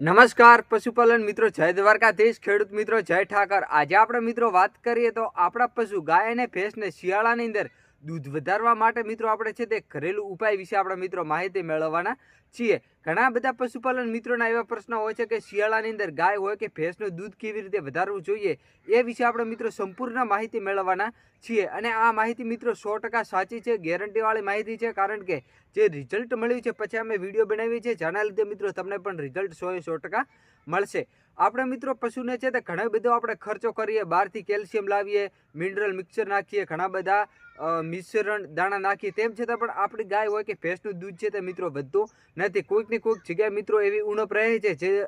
નમસ્કાર પશુપાલન મિત્રો, જય દ્વારકાધીશ, ખેડૂત મિત્રો જય ઠાકર। આજે આપણે મિત્રો વાત કરીએ તો આપણા પશુ ગાય અને ભેંસને શિયાળાની અંદર દૂધ વધારવા માટે મિત્રો આપણે છે તે ઘરેલું ઉપાય વિશે આપણે મિત્રો માહિતી મેળવવાના છીએ। ઘણા બધા પશુપાલન મિત્રોના એવા પ્રશ્નો હોય છે કે શિયાળાની અંદર ગાય હોય કે ભેંસનું દૂધ કેવી રીતે વધારવું જોઈએ, એ વિશે આપણે મિત્રો સંપૂર્ણ માહિતી મેળવવાના છીએ। અને આ માહિતી મિત્રો 100% સાચી છે, ગેરંટીવાળી માહિતી છે, કારણ કે જે રિઝલ્ટ મળ્યું છે પછી અમે વિડીયો બનાવીએ છીએ, જેના લીધે મિત્રો તમને પણ રિઝલ્ટ 100% મળશે। આપણે મિત્રો પશુને છે તે ઘણો બધો આપણે ખર્ચો કરીએ, બહારથી કેલ્શિયમ લાવીએ, મિનરલ મિક્સર નાખીએ, ઘણા બધા મિશ્રણ દાણા નાખીએ, તેમ છતાં પણ આપણી ગાય હોય કે ભેંસનું દૂધ છે તે મિત્રો વધતું નથી। કોઈકની કોઈક જગ્યાએ મિત્રો એવી ઉણપ રહે છે જે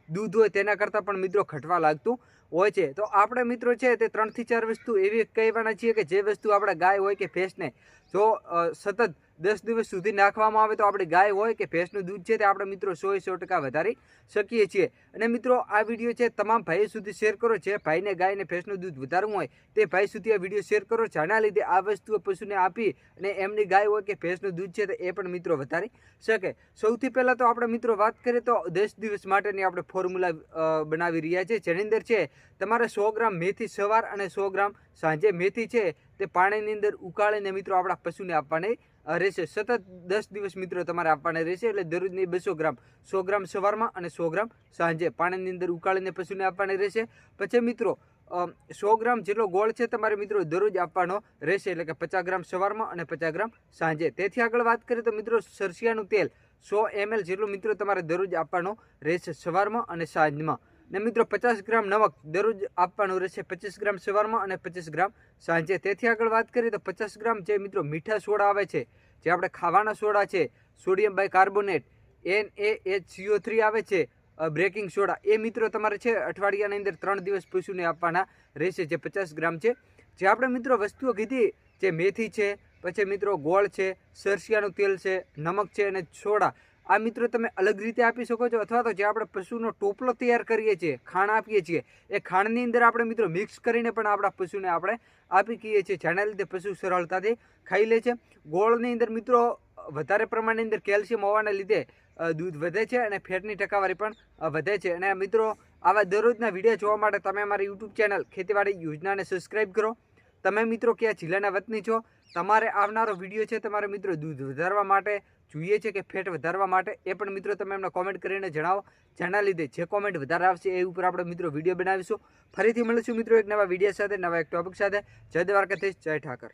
દૂધ હોય તેના કરતાં પણ મિત્રો ઘટવા લાગતું હોય છે। તો આપણે મિત્રો છે તે 3 થી 4 વસ્તુ એવી કહેવાના છીએ કે જે વસ્તુ આપણે ગાય હોય કે ભેંસને જો સતત 10 દિવસ સુધી નાખવામાં આવે તો આપણી ગાય હોય કે ભેંસનું દૂધ છે તે આપણે મિત્રો 100% વધારી શકીએ છીએ। અને મિત્રો આ વિડીયો છે તમામ ભાઈઓ સુધી શેર કરો, જે ભાઈને ગાય અને ભેંસનું દૂધ વધારવું હોય તે ભાઈ સુધી આ વિડીયો શેર કરો, જેના લીધે આ વસ્તુ પશુને આપી અને એમની ગાય હોય કે ભેંસનું દૂધ છે એ પણ મિત્રો વધારી શકે। સૌથી પહેલાં તો આપણે મિત્રો વાત કરીએ તો 10 દિવસ માટેની આપણે ફોર્મ્યુલા બનાવી રહ્યા છીએ, જેની અંદર છે તમારે 100 ગ્રામ મેથી સવાર અને 100 ગ્રામ સાંજે મેથી છે તે પાણીની અંદર ઉકાળીને મિત્રો આપણા પશુને આપવાની રહેશે। સતત 10 દિવસ મિત્રો તમારે આપવાના રહેશે, એટલે દરરોજની 200 ગ્રામ, 100 ગ્રામ સવારમાં અને 100 ગ્રામ સાંજે પાણીની અંદર ઉકાળીને પશુને આપવાની રહેશે। પછી મિત્રો 100 ગ્રામ જેટલો ગોળ છે તમારે મિત્રો દરરોજ આપવાનો રહેશે, એટલે કે 50 ગ્રામ સવારમાં અને 50 ગ્રામ સાંજે। તેથી આગળ વાત કરીએ તો મિત્રો સરસિયાનું તેલ 100 ml જેટલું મિત્રો તમારે દરરોજ આપવાનો રહેશે સવારમાં અને સાંજમાં। ને મિત્રો 50 ગ્રામ નમક દરરોજ આપવાનું રહેશે, 25 ગ્રામ સવારમાં અને 25 ગ્રામ સાંજે। તેથી આગળ વાત કરીએ તો 50 ગ્રામ જે મિત્રો મીઠા સોડા આવે છે, જે આપણે ખાવાના સોડા છે, સોડિયમ બાયકાર્બોનેટ, NaHCO3 આવે છે, બ્રેકિંગ સોડા, એ મિત્રો તમારે છે અઠવાડિયાની અંદર 3 દિવસ પશુને આપવાના રહેશે, જે 50 ગ્રામ છે। જે આપણે મિત્રો વસ્તુઓ કીધી, જે મેથી છે, પછી મિત્રો ગોળ છે, સરસિયાનું તેલ છે, નમક છે અને સોડા, આ મિત્રો તમે અલગ રીતે આપી શકો છો, અથવા તો જે આપણે પશુનો ટોપલો તૈયાર કરીએ છીએ, ખાણ આપીએ છીએ, એ ખાણની અંદર આપણે મિત્રો મિક્સ કરીને પણ આપણા પશુને આપણે આપી કહીએ છીએ, જેના લીધે પશુ સરળતાથી ખાઈ લે છે। ગોળની અંદર મિત્રો વધારે પ્રમાણની અંદર કેલ્શિયમ હોવાને લીધે દૂધ વધે છે અને ફેટની ટકાવારી પણ વધે છે। અને મિત્રો આવા દરરોજના વિડીયો જોવા માટે તમે અમારી યુટ્યુબ ચેનલ ખેતીવાડી યોજનાને સબસ્ક્રાઈબ કરો। તમે મિત્રો કયા જિલ્લાના વતની છો, તમારે આવનારો વિડીયો છે તમારે મિત્રો દૂધ વધારવા માટે જોઈએ છે કે ફેટ વધારવા માટે, એ પણ મિત્રો તમે એમને કોમેન્ટ કરીને જણાવો, જેના લીધે જે કોમેન્ટ વધારે આવશે એ ઉપર આપણે મિત્રો વિડીયો બનાવીશું। ફરીથી મળીશું મિત્રો એક નવા વિડીયો સાથે, નવા એક ટોપિક સાથે। જય દ્વારકાધીશ, જય ઠાકર।